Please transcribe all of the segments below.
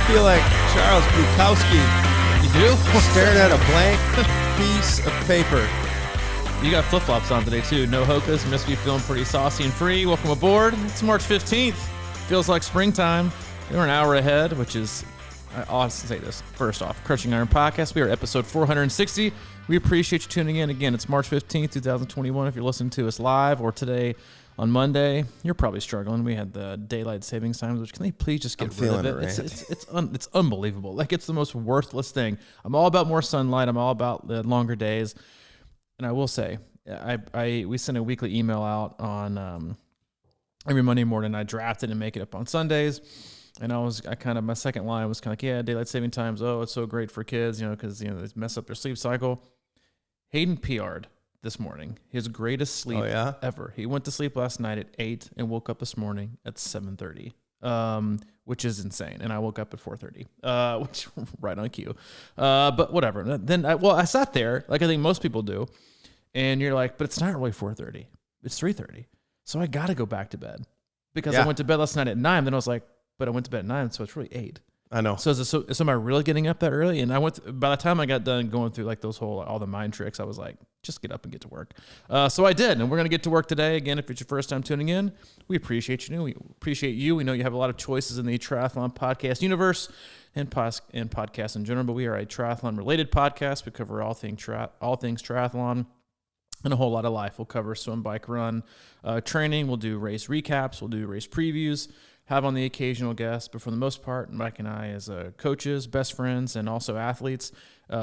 feel like Charles Bukowski. You do? Staring at a blank piece of paper. You got flip-flops on today, too. No hocus. You must be feeling pretty saucy and free. Welcome aboard. It's March 15th. Feels like springtime. We're an hour ahead, which is, I'll say this. First off, Crushing Iron Podcast. We are episode 460. We appreciate you tuning in. Again, it's March 15th, 2021. If you're listening to us live or today on Monday, you're probably struggling. We had the daylight savings times, which can they please just get rid of it? It's unbelievable. Like, it's the most worthless thing. I'm all about more sunlight. I'm all about the longer days. And I will say, we send a weekly email out on every Monday morning. I draft it and make it up on Sundays. And my second line was kind of like, yeah, daylight saving times. Oh, it's so great for kids, because they mess up their sleep cycle. Hayden PR'd this morning his greatest sleep ever. He went to sleep last night at 8 and woke up this morning at 7:30, which is insane. And I woke up at 4:30, which right on cue. But whatever. Then I sat there like I think most people do, and you're like, but it's not really 4:30. It's 3:30. So I got to go back to bed because I went to bed last night at 9. Then I was like, but I went to bed at 9, so it's really 8. I know. So am I really getting up that early? And by the time I got done going through like those all the mind tricks, I was like, just get up and get to work. So I did, and we're going to get to work today. Again, if it's your first time tuning in, we appreciate you. We appreciate you. We know you have a lot of choices in the triathlon podcast universe and podcasts in general, but we are a triathlon-related podcast. We cover all things triathlon and a whole lot of life. We'll cover swim, bike, run, training. We'll do race recaps. We'll do race previews. Have on the occasional guest, but for the most part, Mike and I, as coaches, best friends, and also athletes,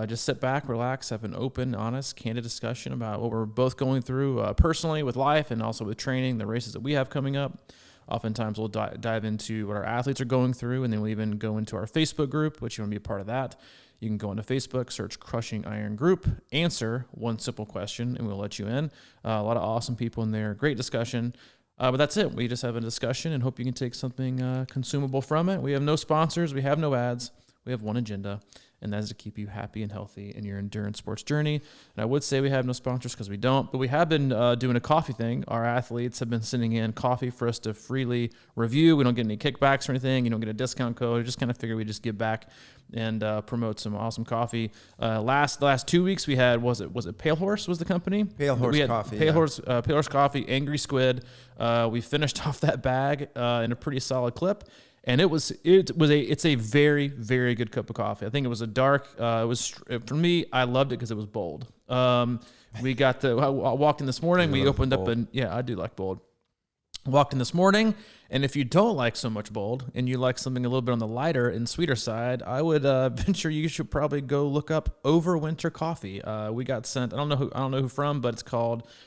just sit back, relax, have an open, honest, candid discussion about what we're both going through personally with life and also with training, the races that we have coming up. Oftentimes, we'll dive into what our athletes are going through, and then we'll even go into our Facebook group, which you want to be a part of that. You can go into Facebook, search Crushing Iron Group, answer one simple question, and we'll let you in. A lot of awesome people in there, great discussion. But that's it. We just have a discussion and hope you can take something consumable from it. We have no sponsors. We have no ads. We have one agenda, and that is to keep you happy and healthy in your endurance sports journey. And I would say we have no sponsors because we don't, but we have been doing a coffee thing. Our athletes have been sending in coffee for us to freely review. We don't get any kickbacks or anything. You don't get a discount code. We just kind of figure we just give back and promote some awesome coffee. Last 2 weeks we had, was it Pale Horse was the company? Pale Horse Coffee. Pale Horse Coffee, Angry Squid. We finished off that bag in a pretty solid clip. And it's a very, very good cup of coffee. I think it was a dark. For me, I loved it because it was bold. I walked in this morning. We opened up I do like bold. Walked in this morning, and if you don't like so much bold and you like something a little bit on the lighter and sweeter side, I would venture you should probably go look up Overwinter Coffee. We got sent. I don't know who from, but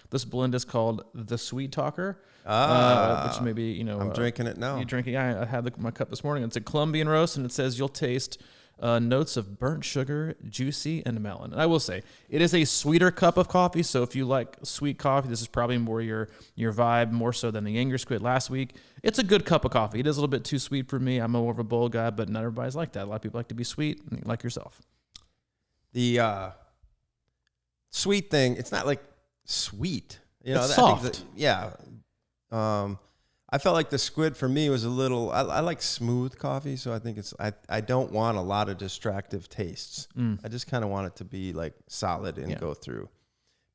this blend is called the Sweet Talker. Which maybe I'm drinking it now. You drinking? I had my cup this morning. It's a Colombian roast, and it says you'll taste notes of burnt sugar, juicy, and melon. And I will say, it is a sweeter cup of coffee, so if you like sweet coffee, this is probably more your vibe, more so than the Angry Squid last week. It's a good cup of coffee. It is a little bit too sweet for me. I'm more of a bold guy, but not everybody's like that. A lot of people like to be sweet, like yourself. The sweet thing, it's not like sweet. It's soft. I felt like the squid for me was a little. I like smooth coffee, so I think I don't want a lot of distractive tastes. I just kind of want it to be like solid and go through.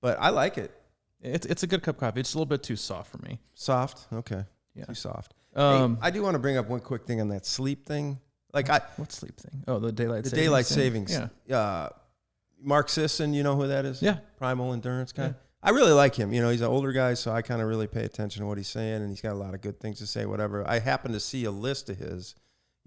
But I like it. It's a good cup of coffee. It's a little bit too soft for me. Soft, okay, too soft. Hey, I do want to bring up one quick thing on that sleep thing. What sleep thing? Oh, the daylight savings. Yeah. Mark Sisson, you know who that is? Yeah, Primal Endurance guy. Yeah. I really like him. He's an older guy, so I kind of really pay attention to what he's saying, and he's got a lot of good things to say, whatever. I happened to see a list of his,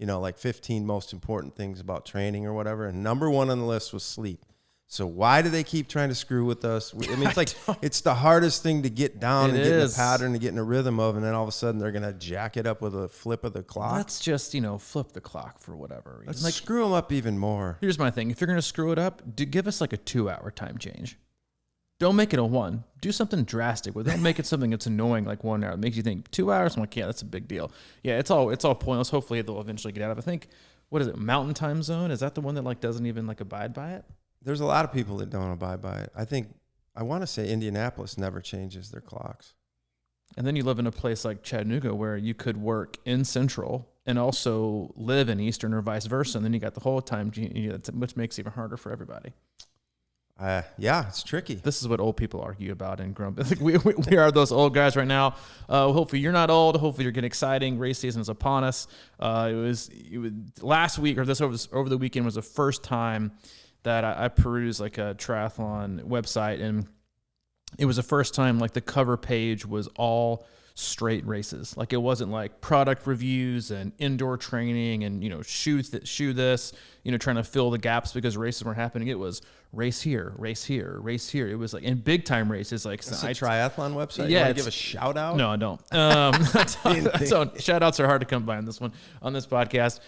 like 15 most important things about training or whatever, and number one on the list was sleep. So why do they keep trying to screw with us? I mean, it's like it's the hardest thing to get down and get in a pattern, to get in a rhythm of, and then all of a sudden they're going to jack it up with a flip of the clock. Let's just, flip the clock for whatever reason. Let's screw them up even more. Here's my thing. If you're going to screw it up, give us like a 2-hour time change. Don't make it a 1. Do something drastic. Don't make it something that's annoying like 1 hour. It makes you think 2 hours. I'm like, yeah, that's a big deal. Yeah, it's all pointless. Hopefully they'll eventually get out of it. I think, what is it, Mountain Time Zone? Is that the one that doesn't even abide by it? There's a lot of people that don't abide by it. I want to say Indianapolis never changes their clocks. And then you live in a place like Chattanooga where you could work in Central and also live in Eastern or vice versa. And then you got the whole time, which makes it even harder for everybody. Yeah, it's tricky. This is what old people argue about and grump. We are those old guys right now. Hopefully you're not old. Hopefully you're getting exciting. Race season is upon us. It was last week or over the weekend was the first time that I perused like a triathlon website, and it was the first time like the cover page was all straight races. Like it wasn't like product reviews and indoor training and, shoe this, trying to fill the gaps because races weren't happening. It was race here, race here, race here. It was like in big time races. Like it's a triathlon website. Yeah. You want to give a shout out? No, I don't. So shout outs are hard to come by on this podcast.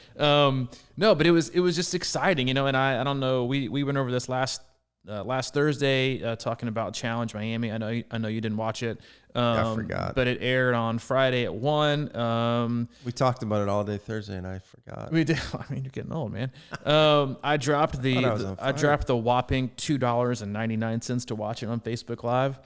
No, but it was just exciting, and I don't know. We went over this last Thursday, talking about Challenge Miami. I know you didn't watch it. I forgot. But it aired on Friday at 1. We talked about it all day Thursday, and I forgot. We did. I mean, you're getting old, man. I dropped the whopping $2.99 to watch it on Facebook Live,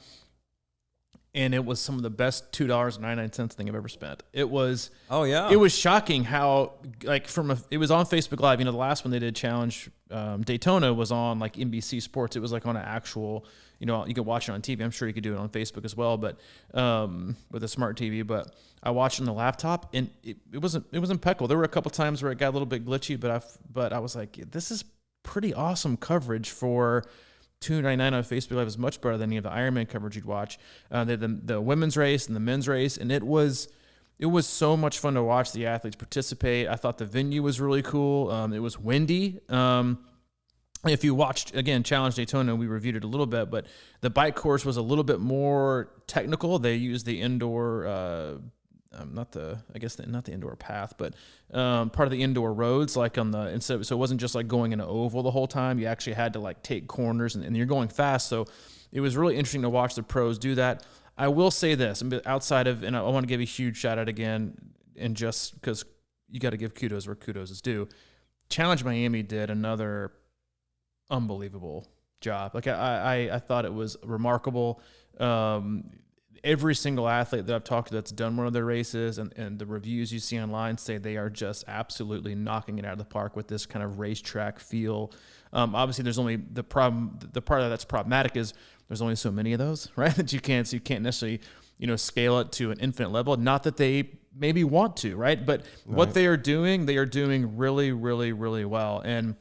and it was some of the best $2.99 thing I've ever spent. It was. Oh yeah. It was shocking how it was on Facebook Live. The last one they did Challenge Daytona was on like NBC Sports. It was like on an actual. You could watch it on TV. I'm sure you could do it on Facebook as well, but with a smart TV. But I watched it on the laptop, and it was impeccable. There were a couple times where it got a little bit glitchy, but I was like, this is pretty awesome coverage for $2.99 on Facebook Live. Is much better than any of the Ironman coverage you'd watch. The women's race and the men's race, and it was so much fun to watch the athletes participate. I thought the venue was really cool. It was windy. If you watched, again, Challenge Daytona, we reviewed it a little bit, but the bike course was a little bit more technical. They used the indoor, not the indoor path, but part of the indoor roads, so it wasn't just like going in an oval the whole time. You actually had to like take corners, and you're going fast. So it was really interesting to watch the pros do that. I will say this, outside of, and I want to give a huge shout out again, and just because you got to give kudos where kudos is due. Challenge Miami did another unbelievable job. Like I thought it was remarkable. Every single athlete that I've talked to that's done one of their races and the reviews you see online say they are just absolutely knocking it out of the park with this kind of racetrack feel. Obviously there's only the part of that's problematic is there's only so many of those, right? That you can't necessarily, scale it to an infinite level. Not that they maybe want to, right? But what they are doing really, really, really well. And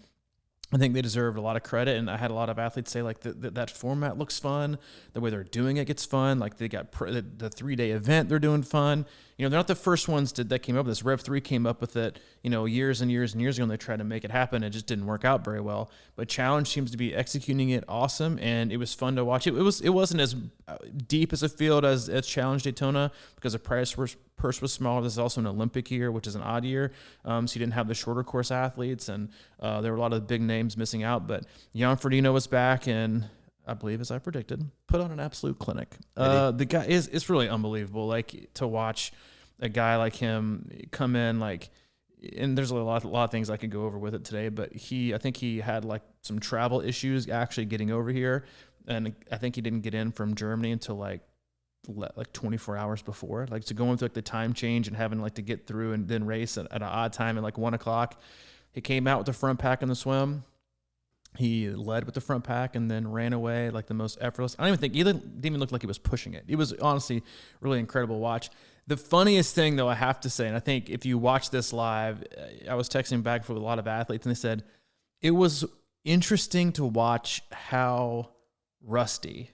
I think they deserved a lot of credit, and I had a lot of athletes say like that format looks fun. The way they're doing it gets fun. Like they got the 3-day event, they're doing fun. They're not the first ones that came up with this. Rev 3 came up with it, years and years and years ago, and they tried to make it happen. It just didn't work out very well. But Challenge seems to be executing it awesome, and it was fun to watch. It wasn't as deep as a field as Challenge Daytona because the purse was smaller. This is also an Olympic year, which is an odd year. So you didn't have the shorter course athletes, and there were a lot of big names missing out. But Jan Frodeno was back, and I believe, as I predicted, put on an absolute clinic. The guy it's really unbelievable. Like to watch a guy like him come in, like, and there's a lot of things I could go over with it today. But I think he had like some travel issues actually getting over here, and I think he didn't get in from Germany until like 24 hours before. Like to go into like the time change and having like to get through and then race at an odd time at like 1:00. He came out with the front pack in the swim. He led with the front pack and then ran away like the most effortless. I don't even think he didn't even look like he was pushing it. It was honestly really incredible to watch. The funniest thing, though, I have to say, and I think if you watch this live, I was texting back with a lot of athletes, and they said it was interesting to watch how rusty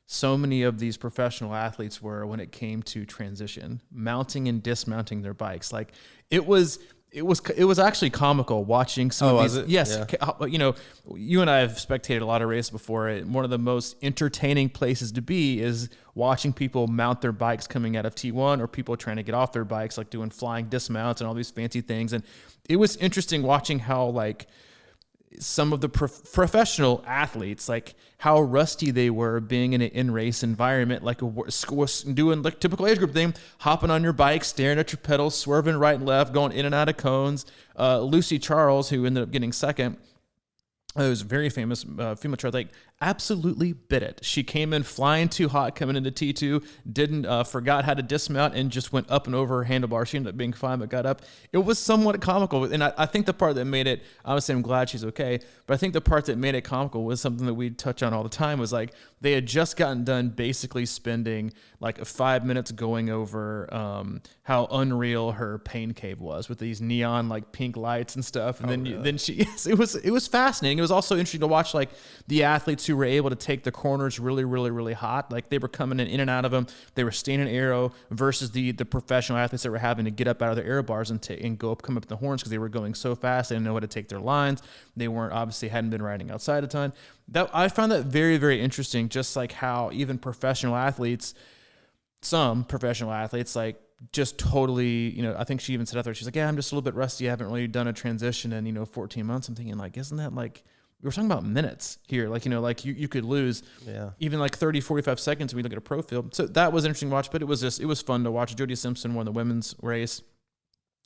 so many of these professional athletes were when it came to transition, mounting and dismounting their bikes. Like it was actually comical watching some of these. Yes. Yeah. You and I have spectated a lot of races before. One of the most entertaining places to be is watching people mount their bikes coming out of T1 or people trying to get off their bikes, like doing flying dismounts and all these fancy things. And it was interesting watching how like some of the professional athletes, like how rusty they were being in an in-race environment, like doing like typical age group thing, hopping on your bike, staring at your pedals, swerving right and left, going in and out of cones. Lucy Charles, who ended up getting second, who's a very famous female triathlete, absolutely bit it. She came in flying too hot coming into T2, forgot how to dismount and just went up and over her handlebar. She ended up being fine, but got up. It was somewhat comical. And I think the part that made it, obviously I'm glad she's okay, but I think the part that made it comical was something that we touch on all the time, was like they had just gotten done basically spending like 5 minutes going over how unreal her pain cave was with these neon like pink lights and stuff. And then she, it was fascinating. It was also interesting to watch like the athletes who were able to take the corners really, really, really hot. Like they were coming in and out of them. They were staying in aero versus the professional athletes that were having to get up out of their aero bars and come up the horns because they were going so fast. They didn't know how to take their lines. They hadn't been riding outside a ton. I found that very, very interesting. Just like how even some professional athletes, like just totally, I think she even said out there, she's like, yeah, I'm just a little bit rusty. I haven't really done a transition in, 14 months. I'm thinking like, isn't that like, we're talking about minutes here. Like, like you could lose even like 30, 45 seconds when you look at a pro field. So that was interesting to watch, but it was fun to watch. Jody Simpson won the women's race,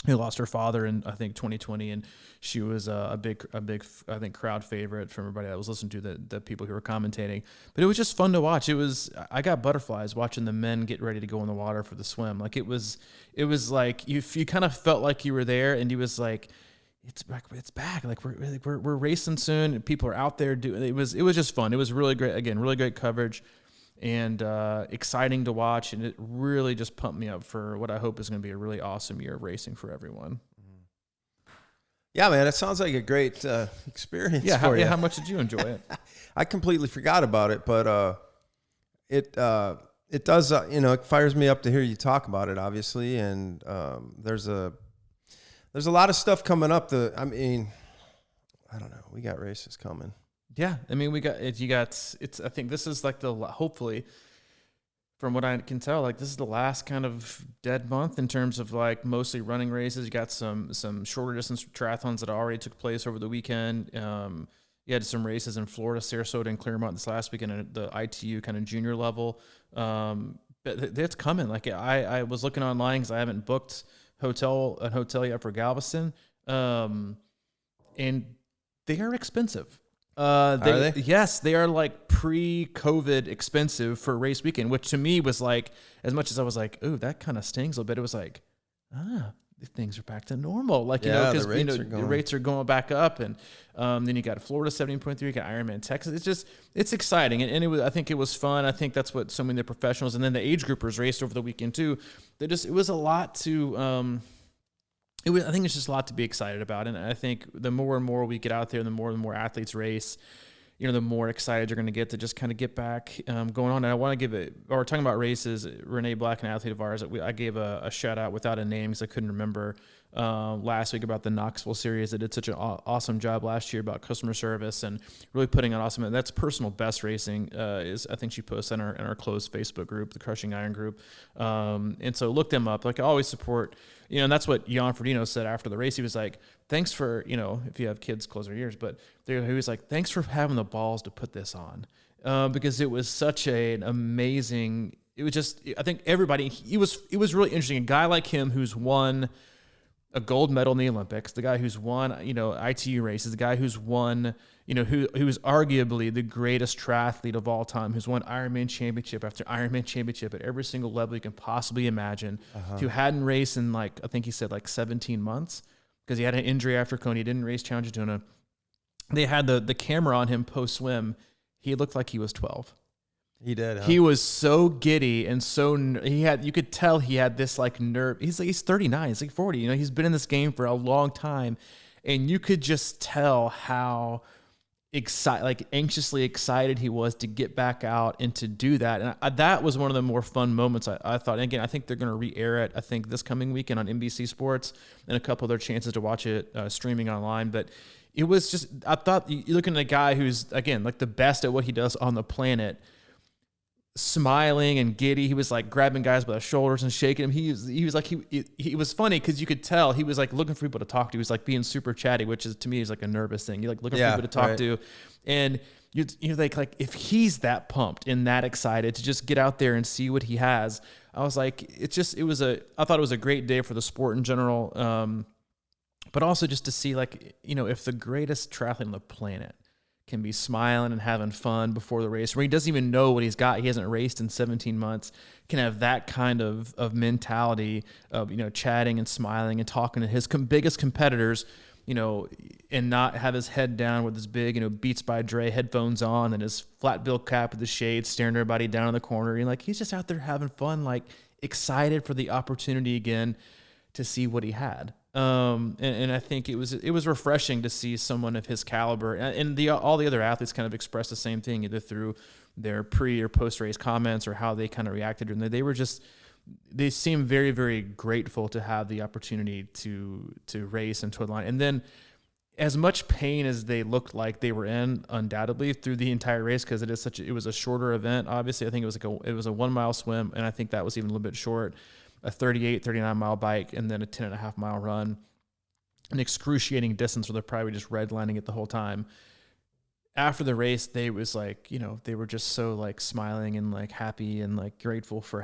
who lost her father in, I think, 2020. And she was a big, I think, crowd favorite for everybody that was listening to the people who were commentating. But it was just fun to watch. I got butterflies watching the men get ready to go in the water for the swim. Like it was like you kind of felt like you were there, and you was like, it's back. Like we're racing soon, and people are out there doing. It was just fun. It was really great. Again, really great coverage, and exciting to watch. And it really just pumped me up for what I hope is going to be a really awesome year of racing for everyone. Yeah, man, it sounds like a great experience for you. How much did you enjoy it? I completely forgot about it, but it does. It fires me up to hear you talk about it, obviously, and there's a lot of stuff coming up. I don't know. We got races coming. Yeah, I mean, we got it. I think this is like hopefully, from what I can tell, like this is the last kind of dead month in terms of like mostly running races. You got some shorter distance triathlons that already took place over the weekend. You had some races in Florida, Sarasota, and Claremont this last weekend at the ITU kind of junior level. But it's coming. Like I was looking online because I haven't booked a hotel yet for Galveston, and they are expensive. Are they? Yes, they are like pre-COVID expensive for race weekend, which to me was like, as much as I was like, ooh, that kind of stings a little bit. It was like, things are back to normal. Like, because the rates are going back up, and then you got Florida 17.3, you got Ironman Texas. It's exciting, and I think it was fun. I think that's what so many of the professionals and then the age groupers raced over the weekend too. It was a lot to. I think it's just a lot to be excited about, and I think the more and more we get out there, the more athletes race, the more excited you're going to get to just kind of get back going on. And I want to we're talking about races. Renee Black, an athlete of ours, I gave a shout out without a name because I couldn't remember last week about the Knoxville series. That did such an awesome job last year about customer service and really putting on awesome. And that's personal best racing is I think she posts in our closed Facebook group, the Crushing Iron group. And so look them up. Like I always support. And that's what Jan Frodeno said after the race. He was like, thanks for, if you have kids, close their ears. But he was like, thanks for having the balls to put this on. Because it was such an amazing, I think everybody, it was really interesting. A guy like him who's won a gold medal in the Olympics, the guy who's won, ITU races, the guy who's won, who's arguably the greatest triathlete of all time, who's won Ironman championship after Ironman championship at every single level you can possibly imagine, who hadn't raced in I think he said 17 months because he had an injury after Kona. He didn't race Challenge Daytona. They had the camera on him post swim. He looked like he was 12. He did. Huh? He was so giddy and you could tell he had this nerve. He's 39. He's 40. He's been in this game for a long time, and you could just tell how anxiously excited he was to get back out and to do that. And that was one of the more fun moments I thought. And again, I think they're going to re-air it. I think this coming weekend on NBC Sports and a couple other chances to watch it streaming online. But it was just, I thought you're looking at a guy who's again the best at what he does on the planet. Smiling and giddy. He was grabbing guys by the shoulders and shaking them. He was funny because you could tell he was looking for people to talk to. He was being super chatty, which is to me is a nervous thing. You're looking for people to talk to, and you're like if he's that pumped and that excited to just get out there and see what he has. I was I thought it was a great day for the sport in general, but also just to see if the greatest triathlete on the planet can be smiling and having fun before the race, where he doesn't even know what he's got. He hasn't raced in 17 months, can have that kind of mentality of, chatting and smiling and talking to his biggest competitors, and not have his head down with his big, Beats by Dre headphones on and his flat bill cap with the shades, staring everybody down in the corner. And like, he's just out there having fun, like excited for the opportunity again to see what he had. And I think it was refreshing to see someone of his caliber, and all the other athletes kind of expressed the same thing, either through their pre or post race comments or how they kind of reacted. And they seemed very, very grateful to have the opportunity to race and to align. And then, as much pain as they looked like they were in, undoubtedly through the entire race, because it was a shorter event. Obviously, I think it was a 1 mile swim, and I think that was even a little bit short. A 39 mile bike, and then a 10.5 mile run, an excruciating distance where they're probably just redlining it the whole time. After the race, they was like, they were just so like smiling and like happy and like grateful for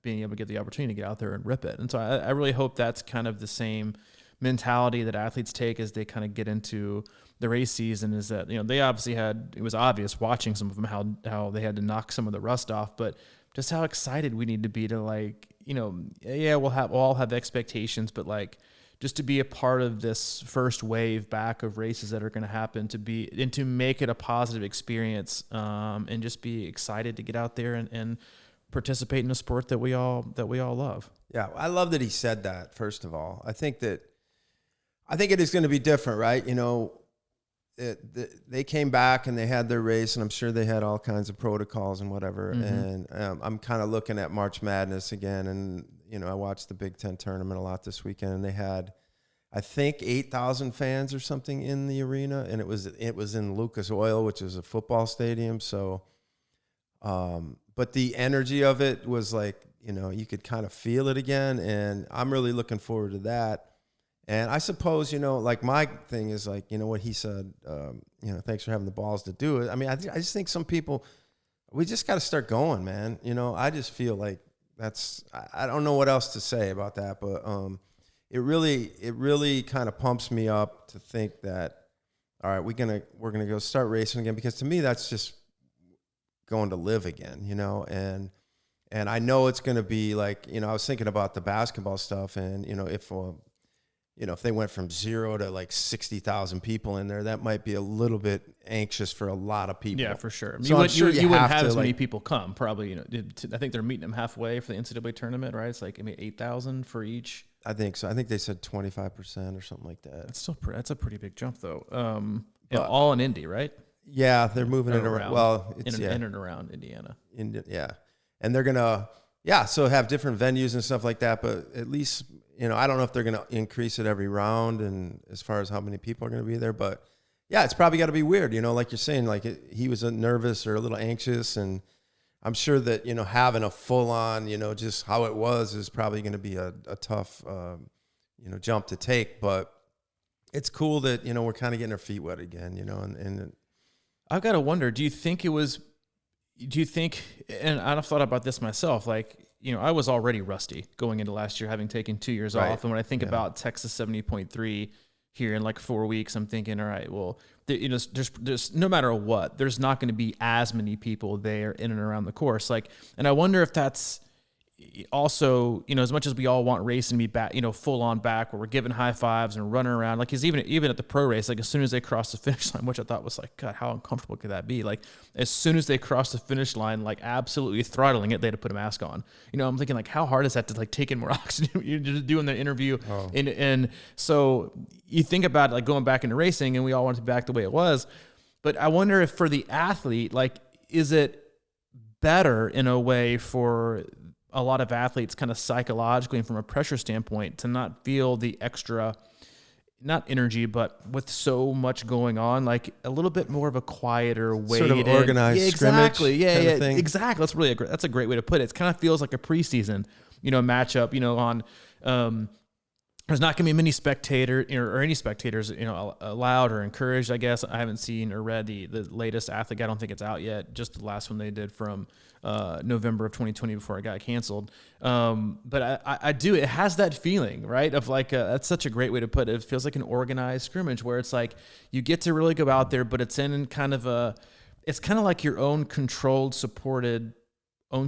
being able to get the opportunity to get out there and rip it. And so I really hope that's kind of the same mentality that athletes take as they kind of get into the race season, is that, they obviously it was obvious watching some of them how they had to knock some of the rust off, but just how excited we need to be to, like, we'll all have expectations, but like just to be a part of this first wave back of races that are going to happen, to make it a positive experience, and just be excited to get out there and participate in a sport that we all love. Yeah, I love that he said that. First of all, I think it is going to be different, right? They came back and they had their race, and I'm sure they had all kinds of protocols and whatever. Mm-hmm. And I'm kind of looking at March Madness again, and I watched the Big Ten tournament a lot this weekend, and they had, I think, 8,000 fans or something in the arena, and it was in Lucas Oil, which is a football stadium. So, but the energy of it was like, you could kind of feel it again, and I'm really looking forward to that. And I suppose, like my thing is like, what he said, thanks for having the balls to do it. I mean, I just think some people, we just got to start going, man. I just feel like I don't know what else to say about that, but it really kind of pumps me up to think that, all right, we're gonna go start racing again, because to me that's just going to live again, and I know it's going to be like, I was thinking about the basketball stuff, and if they went from 0 to like 60,000 people in there, that might be a little bit anxious for a lot of people. Yeah, for sure. So you wouldn't have as many people come, probably. I think they're meeting them halfway for the NCAA tournament, right? It's like 8,000 for each. I think so. I think they said 25% or something like that. That's a pretty big jump, though. All in Indy, right? Yeah, they're moving it around. Well, it's in and around Indiana. Yeah, and they're gonna so have different venues and stuff like that. But at least, I don't know if they're going to increase it every round, and as far as how many people are going to be there. But, yeah, it's probably got to be weird, like you're saying. Like he was nervous or a little anxious, and I'm sure that, having a full-on, just how it was is probably going to be a tough, jump to take. But it's cool that, we're kind of getting our feet wet again, and I've got to wonder, do you think, and I've thought about this myself, like, I was already rusty going into last year, having taken 2 years off. And when I think about Texas 70.3 here in like 4 weeks, I'm thinking, all right, well, there's no matter what, there's not going to be as many people there in and around the course. Like, and I wonder if that's also, as much as we all want racing to be back, full on back, where we're giving high fives and running around, like, because even at the pro race, like as soon as they crossed the finish line, which I thought was like, God, how uncomfortable could that be? Like as soon as they crossed the finish line, like absolutely throttling it, they had to put a mask on. I'm thinking like, how hard is that to like take in more oxygen? You're just doing the interview. Oh. And so you think about like going back into racing, and we all want to be back the way it was. But I wonder if for the athlete, like, is it better in a way for a lot of athletes kind of psychologically and from a pressure standpoint to not feel the extra, not energy, but with so much going on, like a little bit more of a quieter way, sort of organized scrimmage. Exactly. Exactly. That's a great way to put it. It kind of feels like a preseason, matchup, on, there's not going to be many spectators or any spectators, allowed or encouraged, I guess. I haven't seen or read the latest athlete. I don't think it's out yet. Just the last one they did from November of 2020 before it got canceled. But I do. It has that feeling, right? Of like, that's such a great way to put it. It feels like an organized scrimmage where it's like you get to really go out there, but it's in kind of it's kind of like your own controlled, supported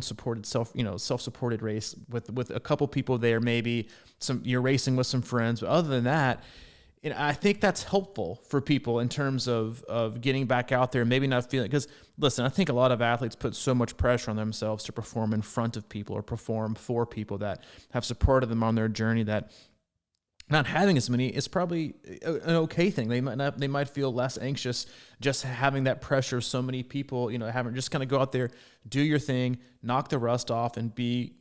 self-supported race with a couple people there, maybe you're racing with some friends. But other than that, I think that's helpful for people in terms of getting back out there, maybe not feeling, because listen, I think a lot of athletes put so much pressure on themselves to perform in front of people or perform for people that have supported them on their journey, that not having as many is probably an okay thing. They might feel less anxious just having that pressure of so many people, having just kind of go out there, do your thing, knock the rust off, and be,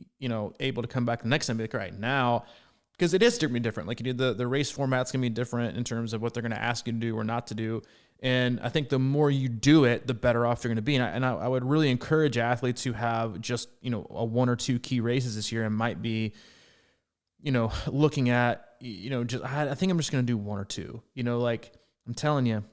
able to come back the next time and be like, all right, now, because it is going to be different. Like the race format's going to be different in terms of what they're going to ask you to do or not to do. And I think the more you do it, the better off you're going to be. And I would really encourage athletes who have just, a one or two key races this year and might be, looking at, I think I'm just going to do one or two, like I'm telling you,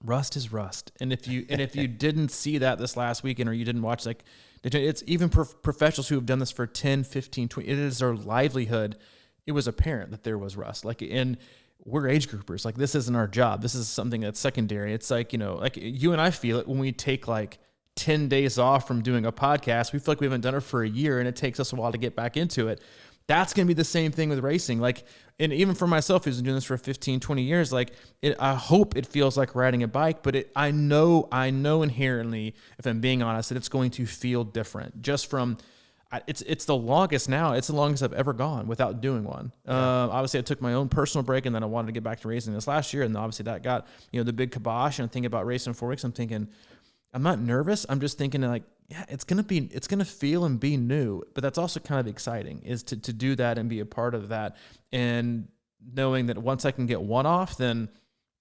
rust is rust. And if you didn't see that this last weekend, or you didn't watch, like it's even professionals who have done this for 10, 15, 20, it is their livelihood. It was apparent that there was rust. And we're age groupers. Like, this isn't our job. This is something that's secondary. It's like, like you and I feel it when we take like 10 days off from doing a podcast. We feel like we haven't done it for a year and it takes us a while to get back into it. That's going to be the same thing with racing. Like, and even for myself, who's been doing this for 15, 20 years, like I hope it feels like riding a bike, but I know inherently, if I'm being honest, that it's going to feel different just from, it's the longest now. It's the longest I've ever gone without doing one. Yeah. Obviously I took my own personal break and then I wanted to get back to racing this last year. And obviously that got, the big kibosh, and I'm thinking about racing in 4 weeks. I'm thinking, I'm not nervous. I'm just thinking like, yeah, it's going to feel and be new, but that's also kind of exciting, is to do that and be a part of that. And knowing that once I can get one off, then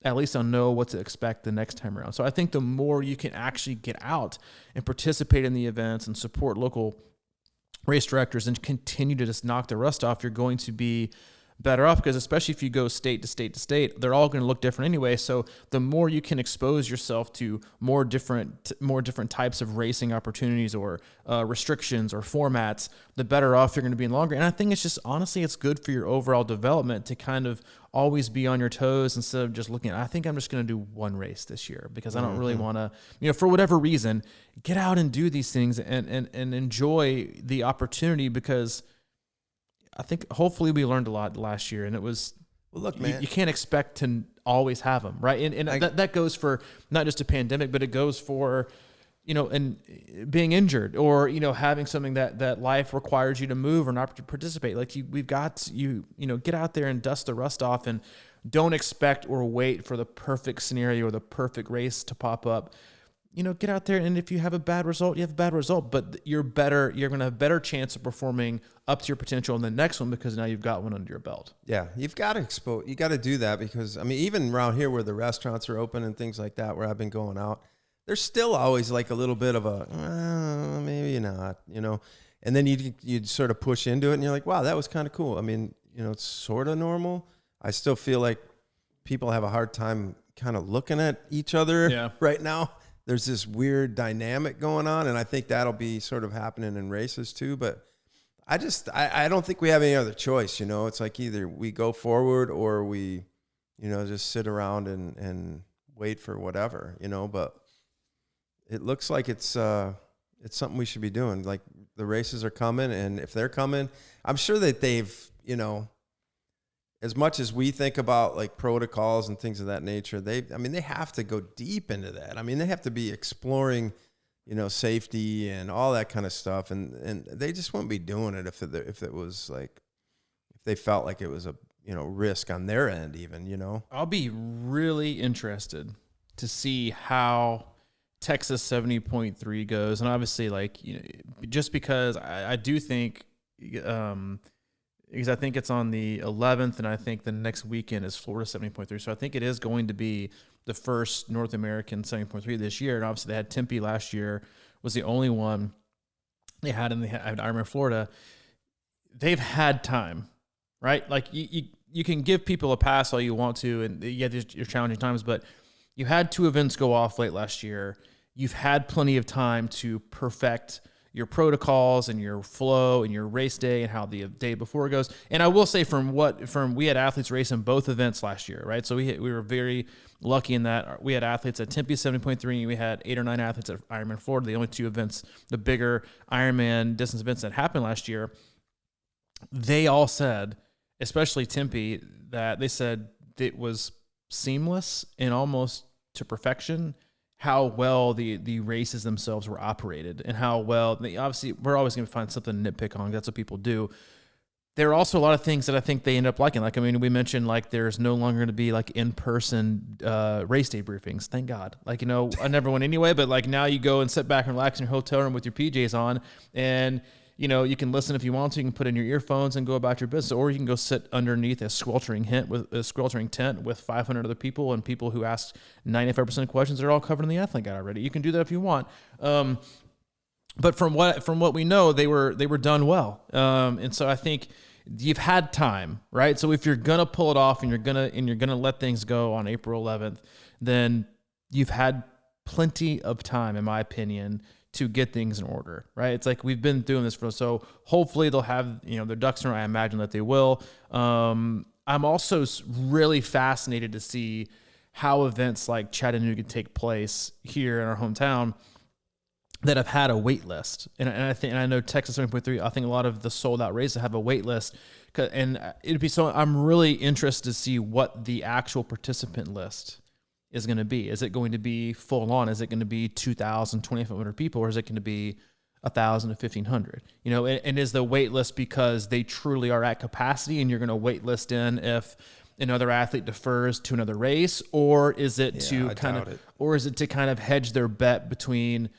at least I'll know what to expect the next time around. So I think the more you can actually get out and participate in the events and support local race directors and continue to just knock the rust off, you're going to be better off, because especially if you go state to state to state, they're all going to look different anyway. So the more you can expose yourself to more different types of racing opportunities or restrictions or formats, the better off you're going to be in the long run. And I think it's just, honestly, it's good for your overall development to kind of always be on your toes instead of just looking at, I think I'm just going to do one race this year because I don't really want to, for whatever reason, get out and do these things and enjoy the opportunity, because I think hopefully we learned a lot last year, and it was, well, look, man, you can't expect to always have them, right? And that goes for not just a pandemic, but it goes for, and being injured, or, having something that life requires you to move or not to participate. Like we've got get out there and dust the rust off, and don't expect or wait for the perfect scenario or the perfect race to pop up. Get out there, and if you have a bad result, you have a bad result, but you're going to have a better chance of performing up to your potential in the next one, because now you've got one under your belt. Yeah, you've got to you got to do that, because, even around here where the restaurants are open and things like that, where I've been going out, there's still always like a little bit of a, maybe not, and then you'd sort of push into it and you're like, wow, that was kind of cool. It's sort of normal. I still feel like people have a hard time kind of looking at each other right now. There's this weird dynamic going on, and I think that'll be sort of happening in races too. But I don't think we have any other choice. It's like either we go forward or we, just sit around and wait for whatever, But it looks like it's something we should be doing. Like, the races are coming, and if they're coming, I'm sure that they've, as much as we think about like protocols and things of that nature, they have to go deep into that. They have to be exploring, safety and all that kind of stuff. And they just wouldn't be doing it if it was like, if they felt like it was a, risk on their end even, I'll be really interested to see how Texas 70.3 goes. And obviously, like, just because I do think, because I think it's on the 11th, and I think the next weekend is Florida 70.3. So I think it is going to be the first North American 70.3 this year. And obviously they had Tempe last year, was the only one they had in the Ironman Florida. They've had time, right? Like you can give people a pass all you want to, and yeah, there's your challenging times, but you had 2 events go off late last year. You've had plenty of time to perfect your protocols and your flow and your race day and how the day before goes. And I will say we had athletes race in both events last year, right? So we were very lucky in that we had athletes at Tempe 70.3 and we had 8 or 9 athletes at Ironman Florida, the only 2 events, the bigger Ironman distance events that happened last year. They all said, especially Tempe, that they said it was seamless and almost to perfection how well the races themselves were operated and how well obviously we're always going to find something to nitpick on. That's what people do. There are also a lot of things that I think they end up liking. Like, I mean, we mentioned like there's no longer going to be like in-person race day briefings. Thank God. Like, you know, I never went anyway, but like now you go and sit back and relax in your hotel room with your PJs on and you know, you can listen if you want to. You can put in your earphones and go about your business, or you can go sit underneath a sweltering tent with 500 other people and people who ask 95% of questions. They're all covered in the Athlete Guide already. You can do that if you want. But from what we know, they were done well. And so I think you've had time, right? So if you're gonna pull it off and you're gonna let things go on April 11th, then you've had plenty of time, in my opinion, to get things in order, right? It's like we've been doing this so hopefully they'll have, you know, their ducks in a row. I imagine that they will. I'm also really fascinated to see how events like Chattanooga take place here in our hometown that have had a wait list. And I know Texas 7.3, I think a lot of the sold out races have a wait list. And I'm really interested to see what the actual participant list is going to be. Is it going to be full on? Is it going to be 2,000, 2,500 people, or is it going to be 1,000 to 1,500? You know, and is the wait list because they truly are at capacity and you're going to wait list in if another athlete defers to another race, or is it to kind of hedge their bet between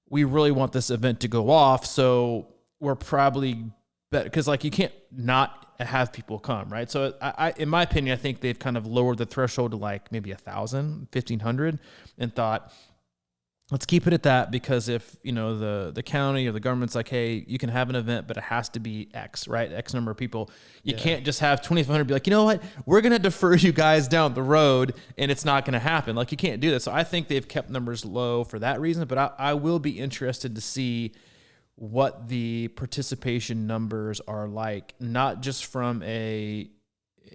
we really want this event to go off, so we're probably because like you can't not have people come, right? So I in my opinion, I think they've kind of lowered the threshold to like maybe 1,000, 1,500 and thought, let's keep it at that, because if, you know, the county or the government's like, hey, you can have an event, but it has to be X, right? X number of people. You can't just have 2,500 be like, you know what? We're going to defer you guys down the road and it's not going to happen. Like, you can't do that. So I think they've kept numbers low for that reason, but I will be interested to see what the participation numbers are like, not just from an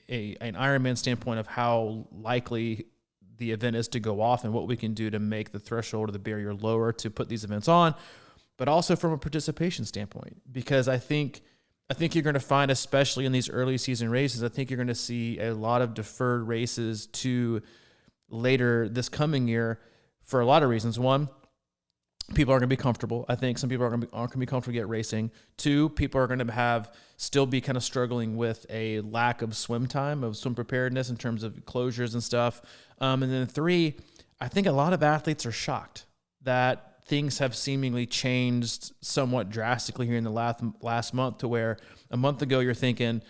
Ironman standpoint of how likely the event is to go off and what we can do to make the threshold or the barrier lower to put these events on, but also from a participation standpoint, because I think you're going to find, especially in these early season races, I think you're going to see a lot of deferred races to later this coming year for a lot of reasons. One, people are going to be comfortable. I think some people aren't going to be comfortable yet racing. 2, people are going to still be kind of struggling with a lack of swim time, of swim preparedness in terms of closures and stuff. And then 3, I think a lot of athletes are shocked that things have seemingly changed somewhat drastically here in the last month, to where a month ago you're thinking,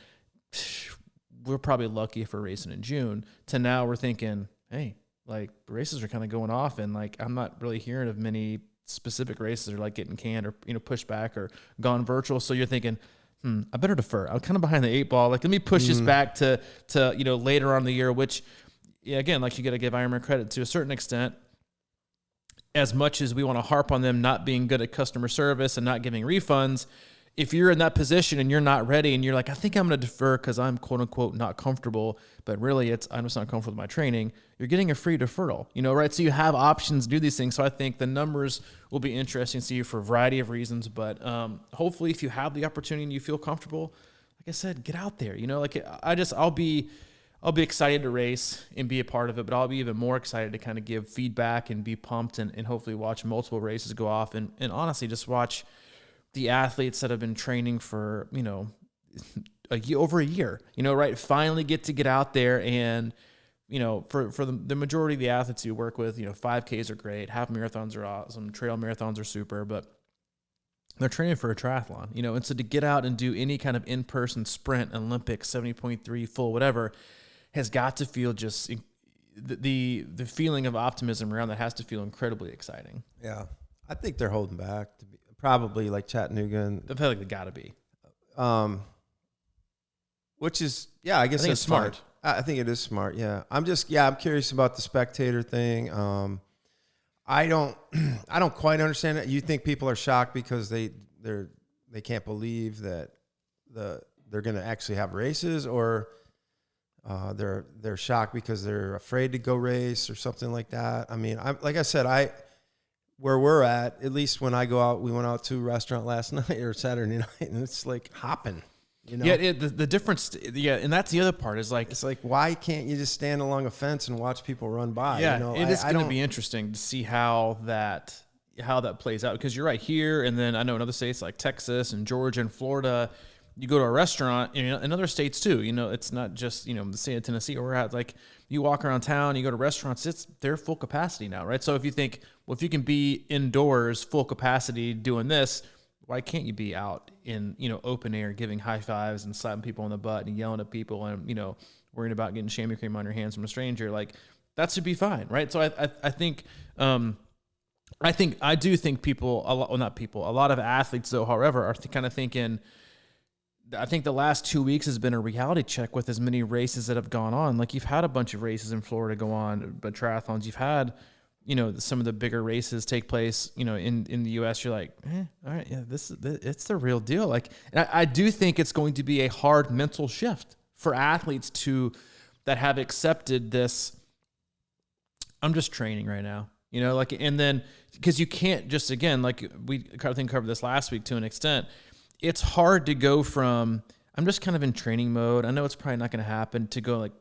we're probably lucky if we're racing in June, to now we're thinking, hey, like races are kind of going off, and like I'm not really hearing of many specific races are like getting canned or, you know, pushed back or gone virtual. So you're thinking, I better defer. I'm kind of behind the 8 ball. Like, let me push this back to, you know, later on in the year, which, yeah, again, like you got to give Ironman credit to a certain extent. As much as we want to harp on them not being good at customer service and not giving refunds, if you're in that position and you're not ready and you're like, I think I'm going to defer because I'm quote unquote not comfortable, but really I'm just not comfortable with my training, you're getting a free deferral, you know, right? So you have options to do these things. So I think the numbers will be interesting to see for a variety of reasons, but hopefully if you have the opportunity and you feel comfortable, like I said, get out there, you know, like I'll be excited to race and be a part of it, but I'll be even more excited to kind of give feedback and be pumped and hopefully watch multiple races go off and honestly just watch the athletes that have been training for, you know, over a year, you know, right, finally get out there. And, you know, for the majority of the athletes you work with, you know, 5Ks are great, half marathons are awesome, trail marathons are super, but they're training for a triathlon, you know. And so to get out and do any kind of in-person sprint, Olympic, 70.3, full, whatever, has got to feel just the feeling of optimism around that has to feel incredibly exciting. Yeah. I think they're holding back to be probably like Chattanooga. And I feel like they got to be. Which is, I guess think that's it's smart. Fine. I think it is smart. Yeah. I'm curious about the spectator thing. I don't quite understand it. You think people are shocked because they can't believe that they're going to actually have races, or they're shocked because they're afraid to go race or something like that. I mean, like I said, where we're at least when I go out, we went out to a restaurant last night or Saturday night, and it's like hopping. You know? Yeah, the difference, and that's the other part is like, it's like, why can't you just stand along a fence and watch people run by? Yeah, you know? it is going to be interesting to see how that plays out, because you're right here, and then I know in other states like Texas and Georgia and Florida, you go to a restaurant, in other states too, it's not just, the state of Tennessee where we're at, like you walk around town, you go to restaurants, they're full capacity now, right? So if you think, well, if you can be indoors full capacity doing this, why can't you be out in, open air, giving high fives and slapping people on the butt and yelling at people and, worrying about getting chamois cream on your hands from a stranger? Like, that should be fine, right? So I do think people, a lot of athletes though, however, are kind of thinking, I think the last 2 weeks has been a reality check with as many races that have gone on. Like, you've had a bunch of races in Florida go on, but triathlons, you've had, some of the bigger races take place, in the U.S. You're like, all right, yeah, it's the real deal. Like, and I do think it's going to be a hard mental shift for athletes that have accepted this. I'm just training right now, and then, because you can't just, again, like we, I think, covered this last week to an extent. It's hard to go from, I'm just kind of in training mode, I know it's probably not going to happen, to go like,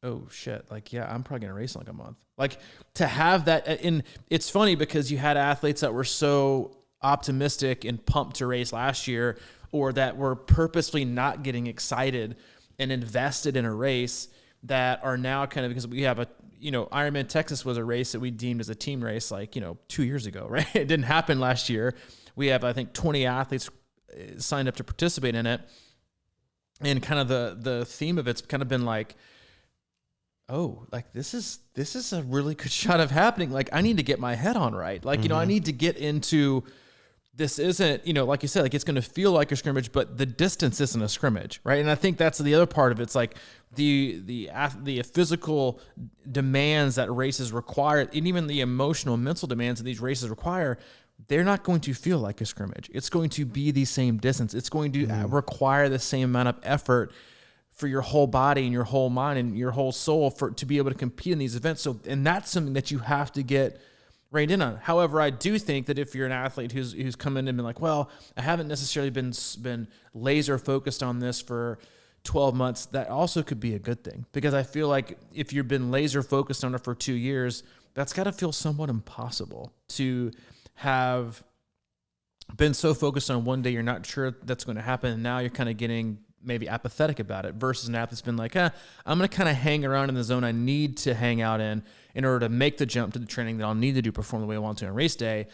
oh shit, like, yeah, I'm probably going to race in like a month. Like, to have that, and it's funny because you had athletes that were so optimistic and pumped to race last year, or that were purposely not getting excited and invested in a race, that are now kind of, because we have Ironman Texas was a race that we deemed as a team race, like, 2 years ago, right? It didn't happen last year. We have, I think, 20 athletes signed up to participate in it, and kind of the theme of it's kind of been like, oh, like this is a really good shot of happening. Like, I need to get my head on right. Like, I need to get into, this isn't, like you said, like, it's going to feel like a scrimmage, but the distance isn't a scrimmage, right? And I think that's the other part of it. It's like the physical demands that races require, and even the emotional, mental demands that these races require, they're not going to feel like a scrimmage. It's going to be the same distance. It's going to require the same amount of effort for your whole body and your whole mind and your whole soul to be able to compete in these events. So, and that's something that you have to get reined in on. However, I do think that if you're an athlete who's come in and been like, well, I haven't necessarily been laser focused on this for 12 months, that also could be a good thing. Because I feel like if you've been laser focused on it for 2 years, that's got to feel somewhat impossible to have been so focused on one day you're not sure that's going to happen, and now you're kind of getting maybe apathetic about it, versus an athlete's that's been like, I'm going to kind of hang around in the zone I need to hang out in order to make the jump to the training that I'll need to do, perform the way I want to on race day.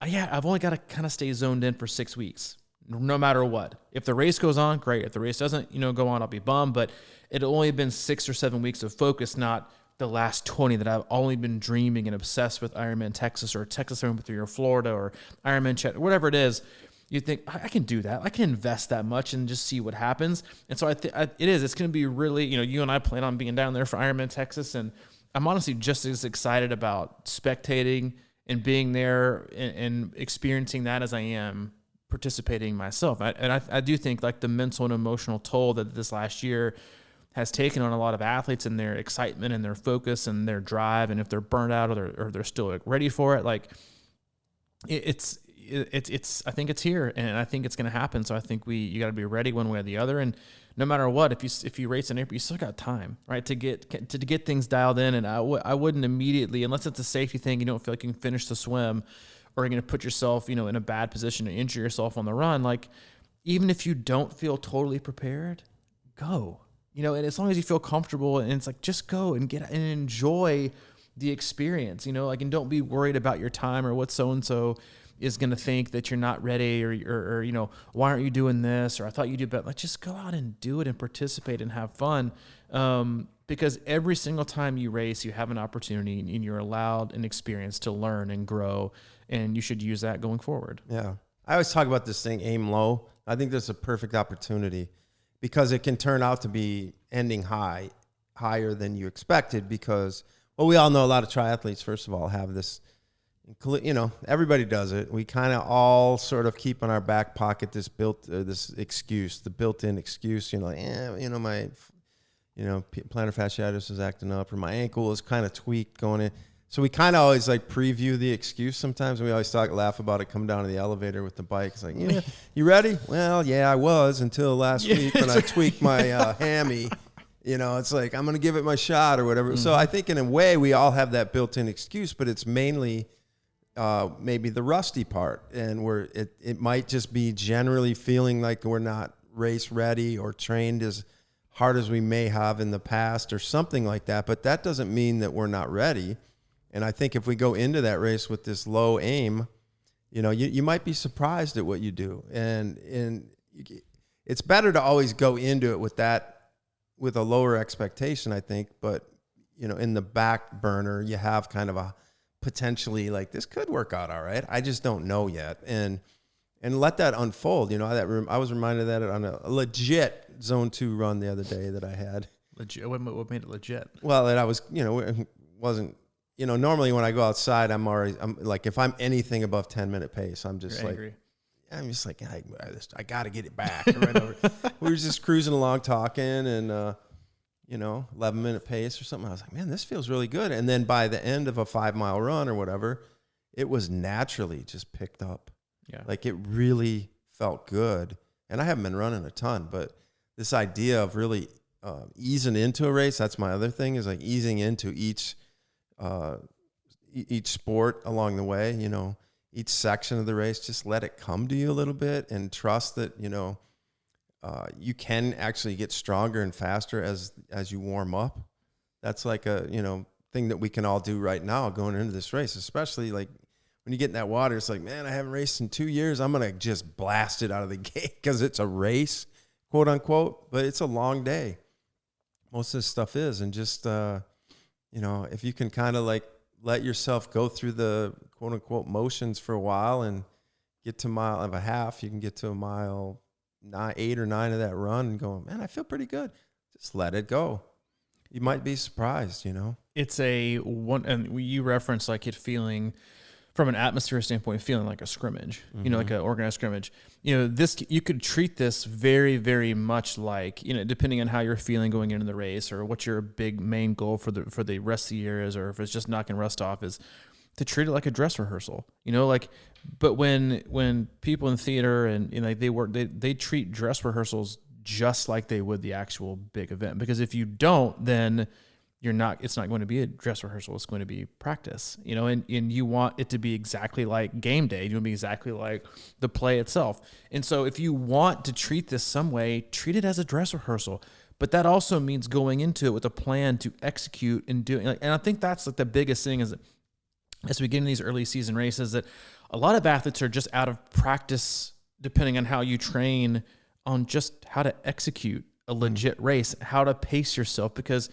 I've only got to kind of stay zoned in for 6 weeks, no matter what. If the race goes on, great. If the race doesn't, go on, I'll be bummed. But it'll only been 6 or 7 weeks of focus, not the last 20 that I've only been dreaming and obsessed with Ironman Texas or Texas Ironman 3 or Florida or Ironman Chet, whatever it is. You think, I can do that. I can invest that much and just see what happens. And so it's going to be really, you and I plan on being down there for Ironman Texas. And I'm honestly just as excited about spectating and being there and experiencing that as I am participating myself. I do think, like, the mental and emotional toll that this last year has taken on a lot of athletes and their excitement and their focus and their drive, and if they're burnt out or they're still ready for it, like, it's I think it's here, and I think it's going to happen. So I think you got to be ready one way or the other. And no matter what, if you race in April, you still got time, right, to get things dialed in. And I wouldn't immediately, unless it's a safety thing, you don't feel like you can finish the swim, or you're going to put yourself, in a bad position to injure yourself on the run. Like, even if you don't feel totally prepared, go. And as long as you feel comfortable, and it's like, just go and get and enjoy the experience, like, and don't be worried about your time or what so-and-so is going to think that you're not ready, or why aren't you doing this? Or I thought you did better. Like, just go out and do it and participate and have fun. Because every single time you race, you have an opportunity, and you're allowed an experience to learn and grow, and you should use that going forward. Yeah. I always talk about this thing, aim low. I think there's a perfect opportunity because it can turn out to be ending higher than you expected because, well, we all know a lot of triathletes, first of all, have this, you know, everybody does it. We kind of all sort of keep in our back pocket this this excuse, the built-in excuse, you know, my, plantar fasciitis is acting up, or my ankle is kind of tweaked going in. So we kind of always like preview the excuse sometimes. We always laugh about it, come down to the elevator with the bike. It's like, yeah, you ready? Well, yeah, I was until last week when I tweaked my hammy. You know, it's like, I'm going to give it my shot or whatever. So I think in a way we all have that built-in excuse, but it's mainly maybe the rusty part. And it might just be generally feeling like we're not race ready or trained as hard as we may have in the past or something like that. But that doesn't mean that we're not ready. And I think if we go into that race with this low aim, you know, you might be surprised at what you do. And it's better to always go into it with a lower expectation, I think. But, you know, in the back burner, you have kind of a potentially like, this could work out all right. I just don't know yet. And let that unfold. You know, I was reminded of that on a legit Zone 2 run the other day that I had. Legit? What made it legit? Well, that I was, you know, wasn't, you know, normally when I go outside, I'm like, if I'm anything above 10-minute pace, I'm just like, I got to get it back. Right over. We were just cruising along talking and, 11-minute pace or something. I was like, man, this feels really good. And then by the end of a 5-mile run or whatever, it was naturally just picked up. Yeah. Like it really felt good. And I haven't been running a ton, but this idea of really easing into a race, that's my other thing, is like easing into each sport along the way, you know, each section of the race, just let it come to you a little bit and trust that, you know, you can actually get stronger and faster as you warm up. That's like a, you know, thing that we can all do right now going into this race, especially like when you get in that water, it's like, man, I haven't raced in 2 years. I'm going to just blast it out of the gate because it's a race, quote unquote, but it's a long day. Most of this stuff is. And just, you know, if you can kind of like let yourself go through the quote unquote motions for a while and get to mile and a half, you can get to a mile 8 or 9 of that run and go, man, I feel pretty good. Just let it go. You might be surprised, you know. It's and you reference like it feeling from an atmosphere standpoint, feeling like a scrimmage, you know, like an organized scrimmage. You know, you could treat this very, very much like, you know, depending on how you're feeling going into the race or what your big main goal for the rest of the year is, or if it's just knocking rust off, is to treat it like a dress rehearsal, you know, like, but when people in theater and, you know, they treat dress rehearsals just like they would the actual big event, because if you don't, then it's not going to be a dress rehearsal. It's going to be practice, you know, and you want it to be exactly like game day. You want to be exactly like the play itself. And so if you want to treat this some way, treat it as a dress rehearsal. But that also means going into it with a plan to execute and doing. And I think that's like the biggest thing is that as we get in these early season races, that a lot of athletes are just out of practice, depending on how you train, on just how to execute a legit race, how to pace yourself, because,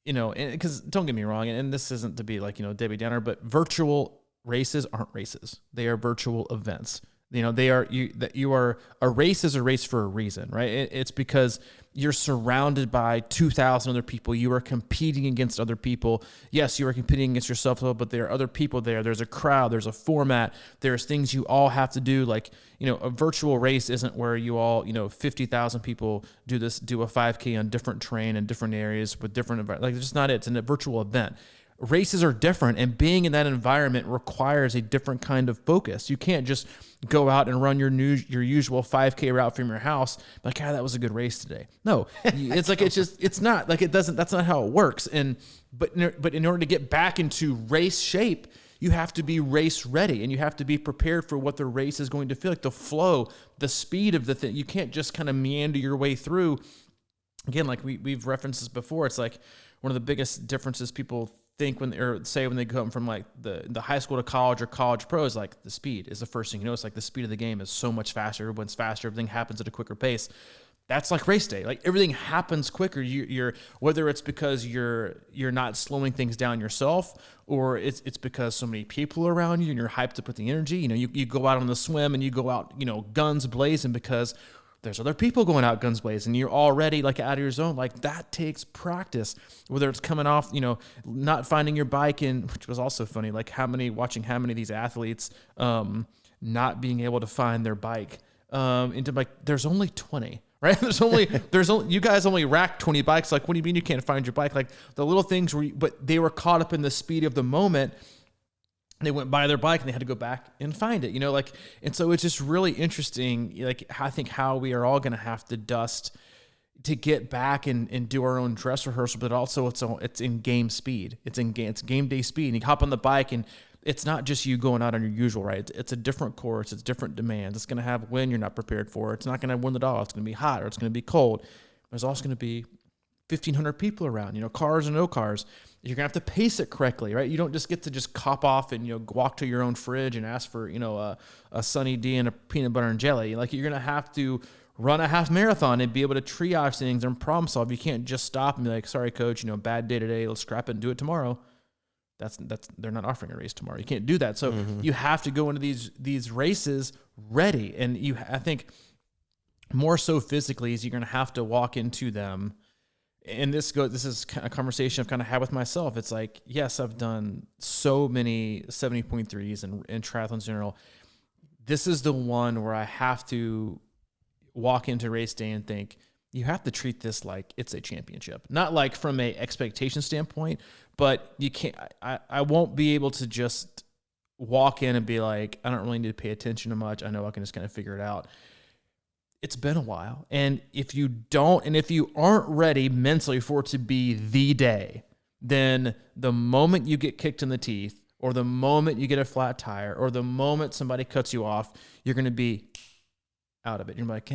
you know, because don't get me wrong, and this isn't to be like, you know, Debbie Downer, but virtual races aren't races. They are virtual events. You know, a race is a race for a reason, right? It's because you're surrounded by 2,000 other people. You are competing against other people. Yes, you are competing against yourself, but there are other people there. There's a crowd. There's a format. There's things you all have to do. Like, you know, a virtual race isn't where you all, you know, 50,000 people do a 5K on different terrain in different areas with different, like, it's just not it. It's a virtual event. Races are different, and being in that environment requires a different kind of focus. You can't just go out and run your usual 5K route from your house like, that was a good race today. No, it's like, it's not like, that's not how it works. But in order to get back into race shape, you have to be race ready, and you have to be prepared for what the race is going to feel like, the flow, the speed of the thing. You can't just kind of meander your way through. Again, like we've referenced this before, it's like one of the biggest differences people think when they come from like the high school to college or college pro is like the speed is the first thing you notice. Like the speed of the game is so much faster. Everyone's faster. Everything happens at a quicker pace. That's like race day. Like everything happens quicker. You're whether it's because you're not slowing things down yourself, or it's because so many people are around you and you're hyped to put the energy. You know, you go out on the swim and you go out, you know, guns blazing because there's other people going out guns blazing. You're already like out of your zone. Like that takes practice, whether it's coming off, not finding your bike which was also funny. Like watching how many of these athletes, not being able to find their bike, into like, there's only 20, right? You guys only racked 20 bikes. Like, what do you mean you can't find your bike? Like the little things but they were caught up in the speed of the moment. They went by their bike and they had to go back and find it, and so it's just really interesting. Like, I think how we are all going to have to dust to get back and do our own dress rehearsal, but also it's in game speed. It's game day speed. And you hop on the bike and it's not just you going out on your usual, right? It's a different course. It's different demands. It's going to have wind you're not prepared for. It's not going to win the dog. It's going to be hot or it's going to be cold. There's also going to be 1,500 people around, cars or no cars. You're going to have to pace it correctly, right? You don't just get to just cop off and, walk to your own fridge and ask for, a Sunny D and a peanut butter and jelly. Like, you're going to have to run a half marathon and be able to triage things and problem solve. You can't just stop and be like, sorry, coach, bad day today. Let's scrap it and do it tomorrow. They're not offering a race tomorrow. You can't do that. So you have to go into these races ready. And I think more so physically is you're going to have to walk into them. And this is a conversation I've kind of had with myself. It's like, yes, I've done so many 70.3s and triathlons in general. This is the one where I have to walk into race day and think, you have to treat this like it's a championship. Not like from a expectation standpoint, but you can't, I won't be able to just walk in and be like, I don't really need to pay attention to much. I know I can just kind of figure it out. It's been a while. And if you aren't ready mentally for it to be the day, then the moment you get kicked in the teeth, or the moment you get a flat tire, or the moment somebody cuts you off, you're going to be out of it. You're like,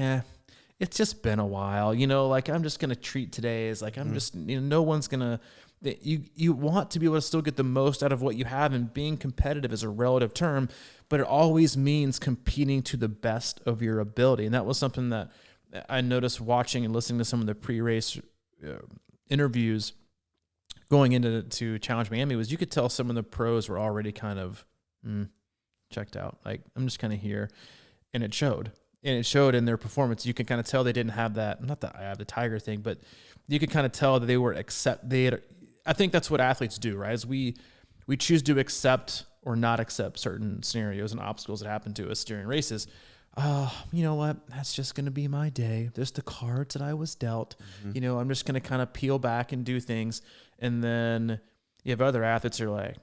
it's just been a while. Like, I'm just going to treat today as like, I'm just, no one's going to, you want to be able to still get the most out of what you have, and being competitive is a relative term, but it always means competing to the best of your ability. And that was something that I noticed watching and listening to some of the pre-race interviews going into Challenge Miami, was you could tell some of the pros were already kind of checked out. Like, I'm just kind of here. And it showed. And it showed in their performance. You can kind of tell they didn't have that, not the eye of the tiger thing, but you could kind of tell that they were I think that's what athletes do, right? Is we choose to accept or not accept certain scenarios and obstacles that happen to us during races. You know what? That's just going to be my day. There's the cards that I was dealt. I'm just going to kind of peel back and do things. And then you have other athletes who are like,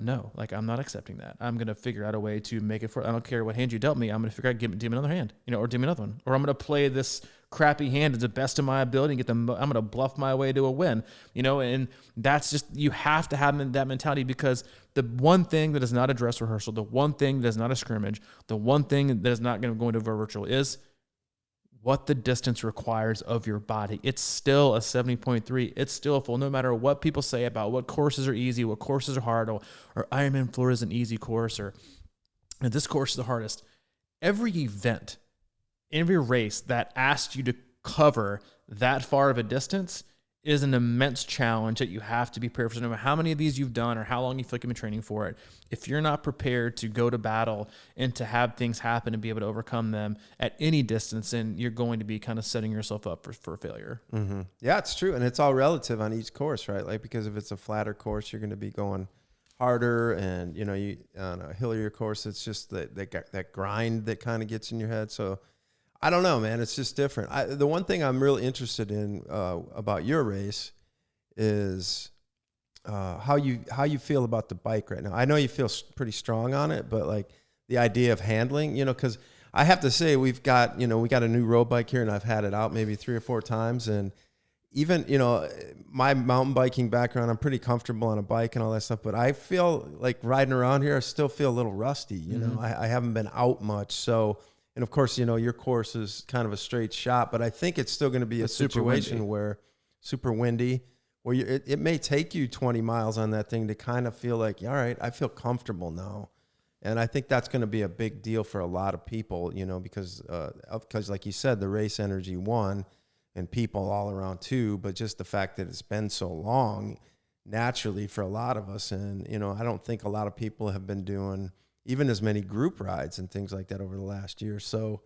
no, like, I'm not accepting that. I'm going to figure out a way to make it for, I don't care what hand you dealt me. I'm going to figure out, give me another hand, or give me another one, or I'm going to play this crappy hand to the best of my ability and I'm going to bluff my way to a win, and that's just, you have to have that mentality, because the one thing that is not a dress rehearsal, the one thing that is not a scrimmage, the one thing that is not going to go into a virtual is what the distance requires of your body. It's still a 70.3. It's still full, no matter what people say about what courses are easy, what courses are hard, or Ironman Florida is an easy course, or this course is the hardest. Every event, every race that asks you to cover that far of a distance is an immense challenge that you have to be prepared for. No matter how many of these you've done or how long you feel like you've been training for it, if you're not prepared to go to battle and to have things happen and be able to overcome them at any distance, then you're going to be kind of setting yourself up for failure. Yeah, it's true. And it's all relative on each course, right? Like, because if it's a flatter course, you're going to be going harder, and you on a hillier course, it's just that grind that kind of gets in your head. So I don't know, man. It's just different. The one thing I'm really interested in about your race is how you feel about the bike right now. I know you feel pretty strong on it, but like the idea of handling, because I have to say we got a new road bike here, and I've had it out maybe 3 or 4 times, and even my mountain biking background, I'm pretty comfortable on a bike and all that stuff, but I feel like riding around here, I still feel a little rusty. I haven't been out much, so. And of course, your course is kind of a straight shot, but I think it's still going to be a situation where super windy, where it may take you 20 miles on that thing to kind of feel like, all right, I feel comfortable now. And I think that's going to be a big deal for a lot of people, because like you said, the race energy won, and people all around too, but just the fact that it's been so long naturally for a lot of us. And, I don't think a lot of people have been doing even as many group rides and things like that over the last year. So,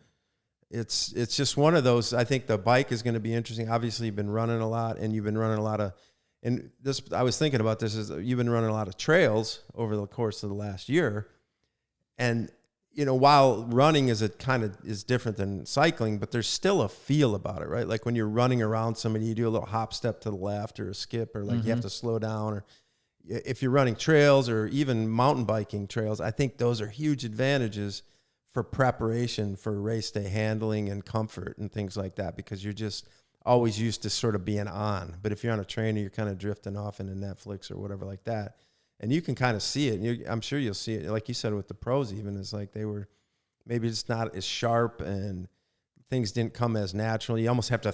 it's just one of those. I think the bike is going to be interesting. Obviously, you've been running a lot, and you've been running a lot of. And this, I was thinking about this, is you've been running a lot of trails over the course of the last year, and while running is different than cycling, but there's still a feel about it, right? Like when you're running around somebody, you do a little hop step to the left or a skip, or like you have to slow down, or if you're running trails or even mountain biking trails, I think those are huge advantages for preparation for race day handling and comfort and things like that, because you're just always used to sort of being on. But if you're on a trainer, you're kind of drifting off into Netflix or whatever like that. And you can kind of see it. And I'm sure you'll see it. Like you said with the pros, even, it's like they were maybe just not as sharp and things didn't come as natural. You almost have to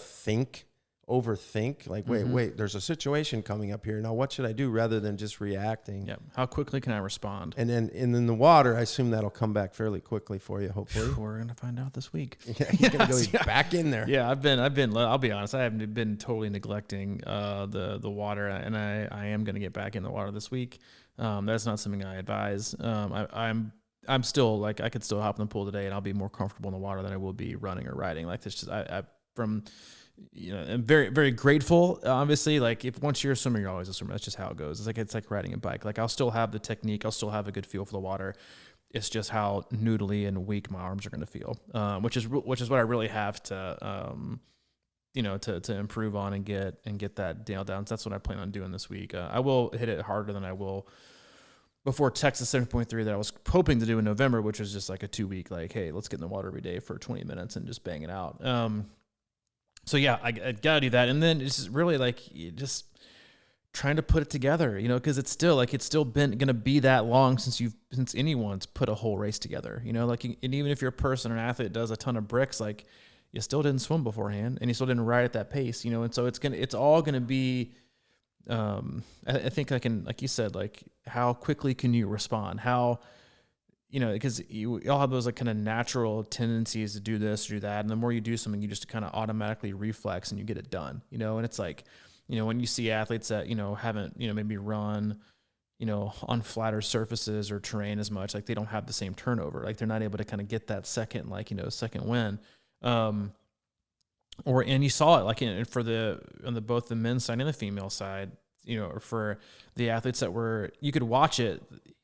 overthink, like, wait, there's a situation coming up here. Now, what should I do, rather than just reacting? Yeah. How quickly can I respond? And then in the water, I assume that'll come back fairly quickly for you, hopefully. We're going to find out this week. Yeah, you're going to go back in there. Yeah, I've been, I'll be honest, I haven't been totally neglecting the water, and I am going to get back in the water this week. That's not something I advise. I'm still, like, I could still hop in the pool today, and I'll be more comfortable in the water than I will be running or riding. Like, this just, I'm very, very grateful. Obviously, like, once you're a swimmer, you're always a swimmer. That's just how it goes. It's like riding a bike. Like, I'll still have the technique. I'll still have a good feel for the water. It's just how noodly and weak my arms are going to feel, which is what I really have to, to improve on and get that nailed down. So that's what I plan on doing this week. I will hit it harder than I will before Texas 7.3 that I was hoping to do in November, which was just like a 2-week, like, hey, let's get in the water every day for 20 minutes and just bang it out. So yeah, I gotta do that. And then it's just really like just trying to put it together, because it's still been going to be that long since anyone's put a whole race together, like, and even if you're a person or an athlete that does a ton of bricks, like, you still didn't swim beforehand and you still didn't ride at that pace, and so it's all going to be, I think like you said, like, how quickly can you respond? How, because you all have those, like, kind of natural tendencies to do this or do that. And the more you do something, you just kind of automatically reflex and you get it done, and it's like, when you see athletes that, haven't, maybe run, on flatter surfaces or terrain as much, like, they don't have the same turnover. Like, they're not able to kind of get that second win. And you saw it, like, on both the men's side and the female side, for the athletes that you could watch it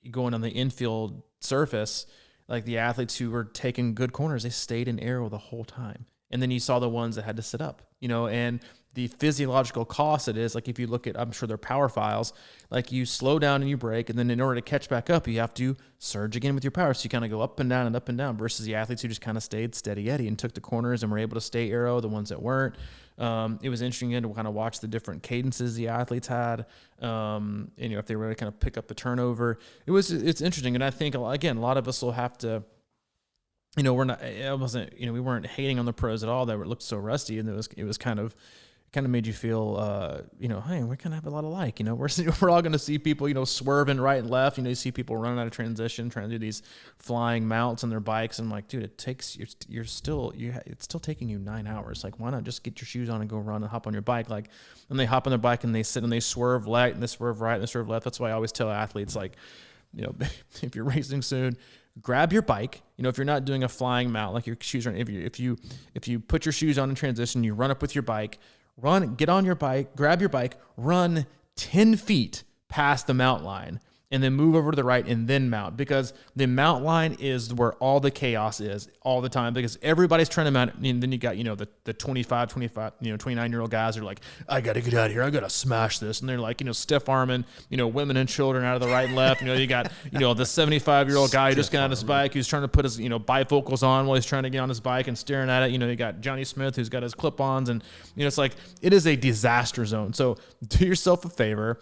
going on the infield surface, like the athletes who were taking good corners, they stayed in aero the whole time. And then you saw the ones that had to sit up, and the physiological cost it is, like, if you look at, I'm sure their power files, like, you slow down and you brake, and then in order to catch back up, you have to surge again with your power. So you kind of go up and down versus the athletes who just kind of stayed steady Eddie and took the corners and were able to stay aero, the ones that weren't. It was interesting to kind of watch the different cadences the athletes had, and, if they were to kind of pick up the turnover. It's interesting. And I think, again, a lot of us will have to, we weren't hating on the pros at all that looked so rusty, and it was kind of made you feel, hey, we're kind of have a lot of like, we're all going to see people, swerving right and left. You see people running out of transition, trying to do these flying mounts on their bikes. And I'm like, dude, it's still taking you 9 hours. Like, why not just get your shoes on and go run and hop on your bike? Like, and they hop on their bike and they sit and they swerve left and they swerve right and they swerve left. That's why I always tell athletes, like, if you're racing soon, grab your bike. If you're not doing a flying mount, like your shoes are, if you put your shoes on in transition, you run up with your bike, get on your bike, grab your bike, run 10 feet past the mount line, and then move over to the right and then mount, because the mount line is where all the chaos is all the time, because everybody's trying to mount. And then you got, the 29-year-old guys are like, I got to get out of here. I got to smash this. And they're like, stiff arming, women and children out of the right and left. You got, the 75-year-old guy who just got on his bike, who's trying to put his, bifocals on while he's trying to get on his bike and staring at it. You got Johnny Smith, who's got his clip-ons, and, it's like, it is a disaster zone. So do yourself a favor.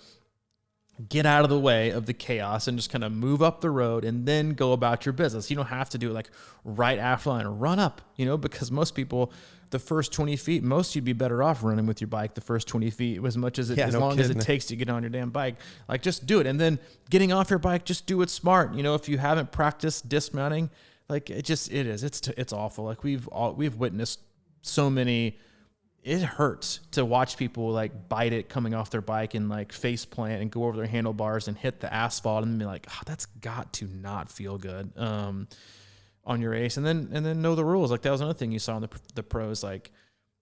Get out of the way of the chaos and just kind of move up the road and then go about your business. You don't have to do it like right after line, run up, because most people, the first 20 feet, you'd be better off running with your bike the first 20 feet as much as as long as it takes to get on your damn bike. Like, just do it. And then getting off your bike, just do it smart. If you haven't practiced dismounting, like, it's awful. Like, we've witnessed so many. It hurts to watch people, like, bite it coming off their bike and, like, face plant and go over their handlebars and hit the asphalt and be like, oh, that's got to not feel good. on your race, and then know the rules. Like that was another thing you saw in the pros, like,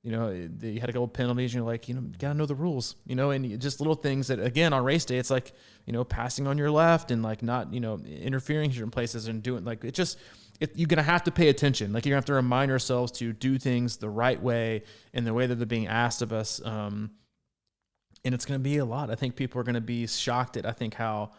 you know, you had a couple penalties, and you're like, you know, gotta know the rules, you know, and just little things that, again, on race day, it's like, you know, passing on your left and like not, you know, interfering in places and doing like, you're going to have to pay attention. Like you're going to have to remind ourselves to do things the right way and the way that they're being asked of us. And it's going to be a lot. I think people are going to be shocked at, I think, how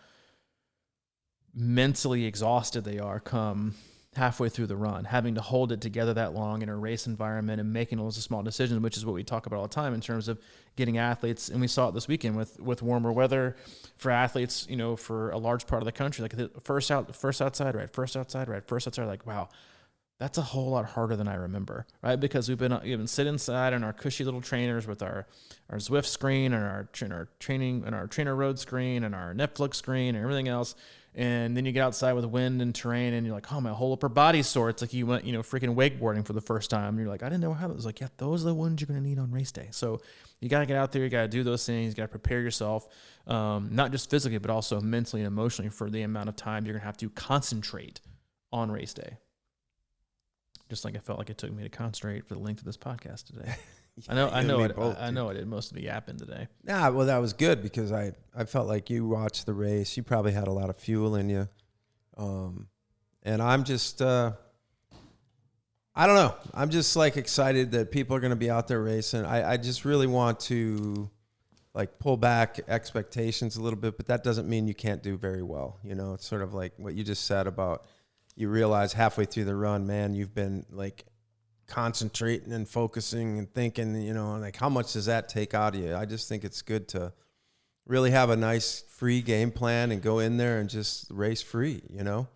mentally exhausted they are come halfway through the run, having to hold it together that long in a race environment and making those small decisions, which is what we talk about all the time in terms of getting athletes. And we saw it this weekend with warmer weather for athletes, you know, for a large part of the country, like the first outside ride, like, wow, that's a whole lot harder than I remember, right? Because we've been sit inside on our cushy little trainers with our Zwift screen and our training and our trainer road screen and our Netflix screen and everything else. And then you get outside with wind and terrain and you're like, oh, my whole upper body's sore. It's like you went, you know, freaking wakeboarding for the first time. And you're like, I didn't know how that was. Like, yeah, those are the ones you're going to need on race day. So you got to get out there. You got to do those things. You got to prepare yourself, not just physically, but also mentally and emotionally for the amount of time you're going to have to concentrate on race day. Just like I felt like it took me to concentrate for the length of this podcast today. Yeah, I know I did most of the yapping today. Nah, well, that was good because I felt like you watched the race. You probably had a lot of fuel in you. And I'm just, I don't know. I'm just like excited that people are going to be out there racing. I just really want to like pull back expectations a little bit, but that doesn't mean you can't do very well. You know, it's sort of like what you just said about you realize halfway through the run, man, you've been like concentrating and focusing and thinking, you know, like how much does that take out of you? I just think it's good to really have a nice free game plan and go in there and just race free, you know?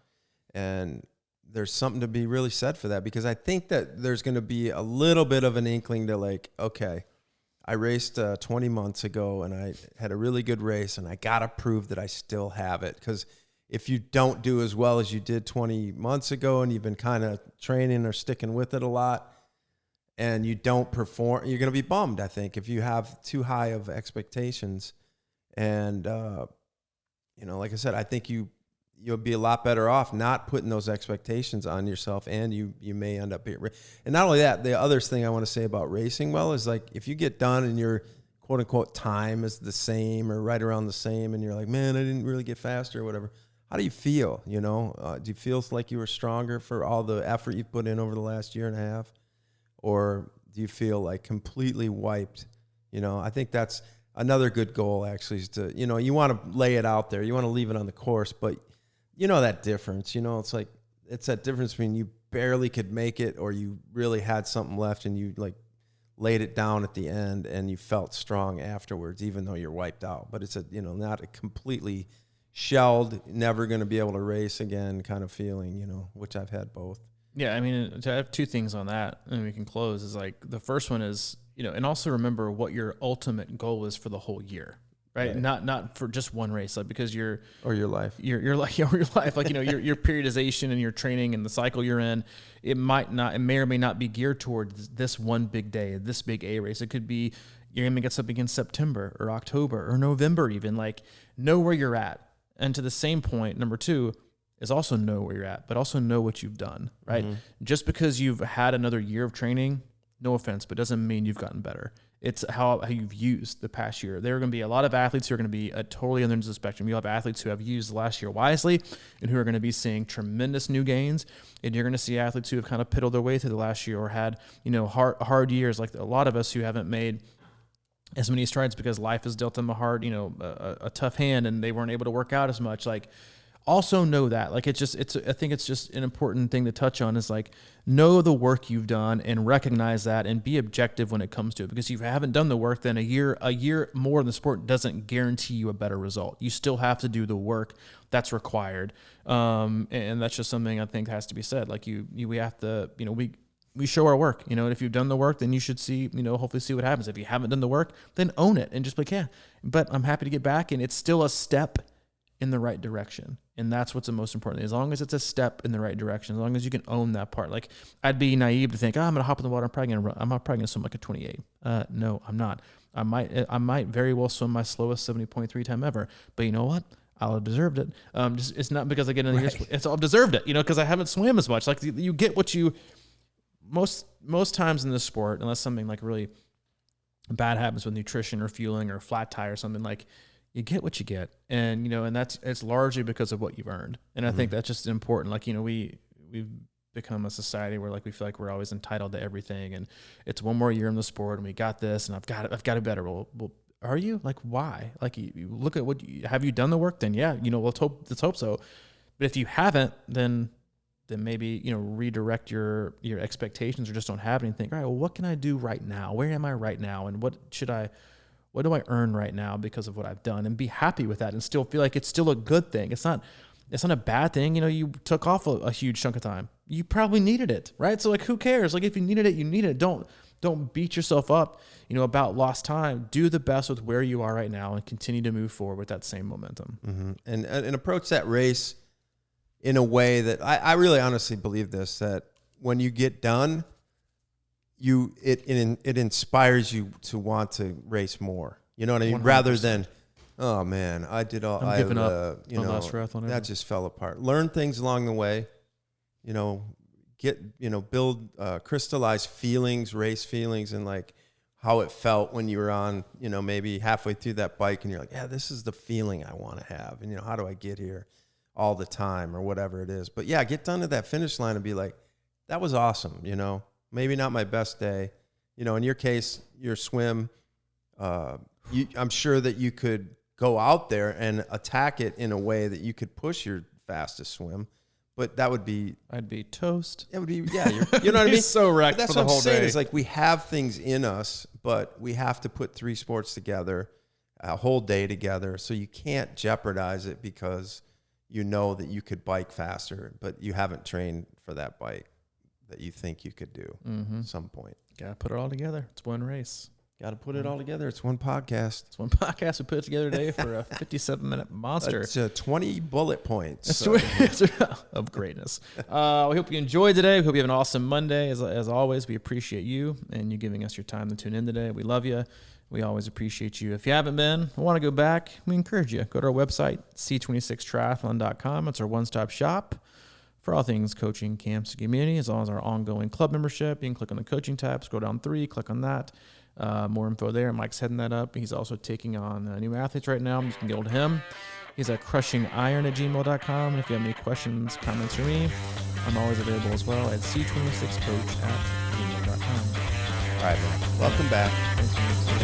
And there's something to be really said for that because I think that there's going to be a little bit of an inkling to like, okay, I raced 20 months ago and I had a really good race and I got to prove that I still have it. Because if you don't do as well as you did 20 months ago and you've been kind of training or sticking with it a lot and you don't perform, you're going to be bummed, I think, if you have too high of expectations. And, you know, like I said, I think you'll be a lot better off not putting those expectations on yourself, and you may end up being. And not only that, the other thing I want to say about racing well is like if you get done and your quote unquote time is the same or right around the same, and you're like, man, I didn't really get faster or whatever. How do you feel? You know, do you feel like you were stronger for all the effort you put in over the last year and a half, or do you feel like completely wiped? You know, I think that's another good goal actually is to, you know, you want to lay it out there, you want to leave it on the course, but you know that difference. You know, it's like it's that difference between you barely could make it or you really had something left and you like laid it down at the end and you felt strong afterwards, even though you're wiped out. But it's a, you know, not a completely shelled, never going to be able to race again kind of feeling, you know, which I've had both. Yeah, I mean, to have two things on that, and we can close, is like the first one is, you know, and also remember what your ultimate goal is for the whole year, right? Not for just one race, like because your life, your life, like, you know, your periodization and your training and the cycle you're in, it may or may not be geared towards this one big day, this big A race. It could be you're aiming at something in September or October or November, even. Like, know where you're at. And to the same point, number two is also know where you're at, but also know what you've done, right? Mm-hmm. Just because you've had another year of training, no offense, but doesn't mean you've gotten better. It's how you've used the past year. There are going to be a lot of athletes who are going to be totally on the end of the spectrum. You'll have athletes who have used the last year wisely and who are going to be seeing tremendous new gains. And you're going to see athletes who have kind of piddled their way through the last year or had, you know, hard years, like a lot of us who haven't made as many strides because life has dealt them a hard, you know, a tough hand and they weren't able to work out as much. Like, also know that, like, I think it's just an important thing to touch on is like, know the work you've done and recognize that and be objective when it comes to it. Because if you haven't done the work, then a year more in the sport doesn't guarantee you a better result. You still have to do the work that's required. And that's just something I think has to be said. Like we have to, you know, we show our work, you know, and if you've done the work, then you should see, you know, hopefully see what happens. If you haven't done the work, then own it and just be like, yeah, but I'm happy to get back. And it's still a step in the right direction. And that's what's the most important. As long as it's a step in the right direction, as long as you can own that part. Like, I'd be naive to think, I'm going to hop in the water. I'm probably going to swim like a 28. No, I'm not. I might very well swim my slowest 70.3 time ever. But you know what? I'll have deserved it. It's not because I get into the it's all deserved it, because I haven't swam as much. Like you get what you most times in this sport, unless something like really bad happens with nutrition or fueling or a flat tire or something, like you get what you get. And, and it's largely because of what you've earned. And I think that's just important. Like, we've become a society where like we feel like we're always entitled to everything, and it's one more year in the sport and we got this and I've got it better. Well, are you? Like, why? Like, you look at have you done the work? Then yeah, let's hope so. But if you haven't, then maybe, redirect your expectations or just don't have anything. All right, well, what can I do right now? Where am I right now? And what do I earn right now because of what I've done? And be happy with that and still feel like it's still a good thing. It's not a bad thing. You took off a huge chunk of time. You probably needed it, right? So like, who cares? Like, if you needed it, you need it. Don't beat yourself up, about lost time. Do the best with where you are right now and continue to move forward with that same momentum. Mm-hmm. And approach that race in a way that I really honestly believe this, that when you get done, it inspires you to want to race more. You know what I mean? 100%. Rather than, oh man, I did all. I'm giving up. Last triathlon that just fell apart. Learn things along the way. Build crystallize feelings, race feelings, and like how it felt when you were on. Maybe halfway through that bike, and you're like, yeah, this is the feeling I want to have. And how do I get here all the time or whatever it is? But yeah, get done to that finish line and be like, that was awesome. Maybe not my best day. In your case, your swim, I'm sure that you could go out there and attack it in a way that you could push your fastest swim, but that would be... I'd be toast. It would be, yeah, you know what I mean? So wrecked for the whole day. That's what I'm saying. It's like we have things in us, but we have to put 3 sports together, a whole day together, so you can't jeopardize it because you know that you could bike faster, but you haven't trained for that bike that you think you could do at some point. Got to put it all together. It's one race. Got to put it all together. It's one podcast. It's one podcast we put together today for a 57-minute monster. It's 20 bullet points of greatness. We hope you enjoyed today. We hope you have an awesome Monday. As always, we appreciate you and you giving us your time to tune in today. We love you. We always appreciate you. If you haven't been, want to go back, we encourage you. Go to our website, c26triathlon.com. It's our one-stop shop for all things coaching, camps, and community, as well as our ongoing club membership. You can click on the coaching tab, scroll down 3, click on that. More info there. Mike's heading that up. He's also taking on new athletes right now. You can get hold of him. He's at crushingiron@gmail.com. And if you have any questions, comments for me, I'm always available as well at c26coach@gmail.com. All right, man. Welcome back. Thanks, man.